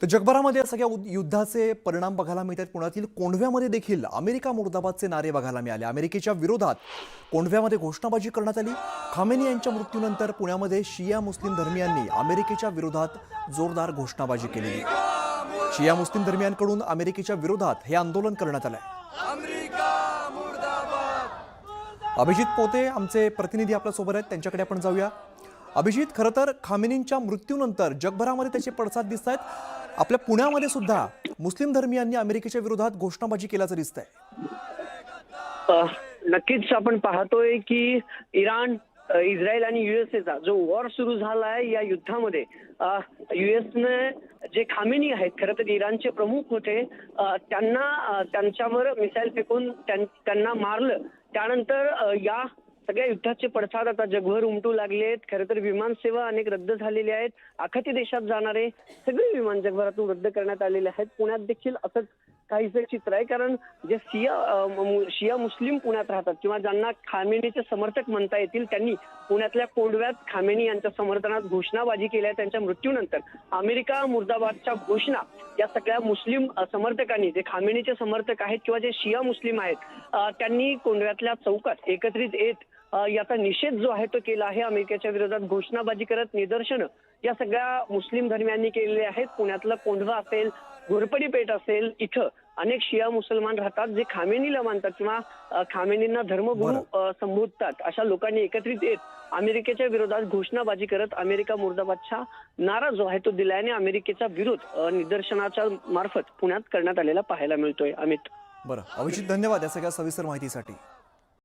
तर जगभरामध्ये या सगळ्या युद्धाचे परिणाम बघायला मिळतात। पुण्यातील कोंढव्यामध्ये देखील अमेरिका मुर्दाबादचे नारे बघायला मिळाले। अमेरिकेच्या विरोधात कोंढव्यामध्ये घोषणाबाजी करण्यात आली। खामेनी यांच्या मृत्यूनंतर पुण्यामध्ये शिया मुस्लिम धर्मीयांनी अमेरिकेच्या विरोधात जोरदार घोषणाबाजी केली। शिया मुस्लिम धर्मीयांकडून अमेरिकेच्या विरोधात हे आंदोलन करण्यात आले। अभिजित पोते आमचे प्रतिनिधी आपल्या सोबत आहेत, त्यांच्याकडे आपण जाऊया। अभिजित, खरं तर खामेनींच्या मृत्यूनंतर जगभरामध्ये त्याचे पडसाद दिसत आहेत। आपल्या पुण्यामध्ये सुद्धा मुस्लिम धर्मीयांनी अमेरिकेच्या विरोधात घोषणाबाजी केल्याचं दिसतंय। नक्कीच आपण पाहतोय की इराण, इस्रायल आणि युएसएचा जो वॉर सुरू झाला आहे, या युद्धामध्ये युएसने जे खामेनी आहेत, खरं तर इराणचे प्रमुख होते, त्यांना त्यांच्यावर मिसाईल फेकून त्यांना मारलं। त्यानंतर या सगळ्या युद्धाचे पडसाद आता जगभर उमटू लागले आहेत। खरं तर विमान सेवा अनेक रद्द झालेली आहेत। आखाती देशात जाणारे सगळे विमान जगभरातून रद्द करण्यात आलेले आहेत। पुण्यात देखील असंच काहीसं चित्र आहे, कारण जे शिया मुस्लिम पुण्यात राहतात किंवा ज्यांना खामेनीचे समर्थक म्हणता येतील, त्यांनी पुण्यातल्या कोंढव्यात खामेनी यांच्या समर्थनात घोषणाबाजी केली आहे। त्यांच्या मृत्यूनंतर अमेरिका मुर्दाबादच्या घोषणा या सगळ्या मुस्लिम समर्थकांनी, जे खामेनीचे समर्थक आहेत किंवा जे शिया मुस्लिम आहेत, त्यांनी कोंढव्यातल्या चौकात एकत्रित येत याचा निषेध जो आहे तो केला आहे। अमेरिकेच्या विरोधात घोषणाबाजी करत निदर्शनं या सगळ्या मुस्लिम धर्मियांनी केलेले आहेत। पुण्यातलं कोंढवा असेल, घोरपडी पेठ असेल, इथं अनेक शिया मुसलमान राहतात, जे खामेनीला मानतात किंवा खामेनींना धर्मगुरू संबोधतात। अशा लोकांनी एकत्रित येत अमेरिकेच्या विरोधात घोषणाबाजी करत अमेरिका मुर्दाबादचा नारा जो आहे तो दिलाय आणि अमेरिकेचा विरोध निदर्शनाच्या मार्फत पुण्यात करण्यात आलेला पाहायला मिळतोय। अमित, बरं अभिजित, धन्यवाद या सगळ्या सविस्तर माहितीसाठी।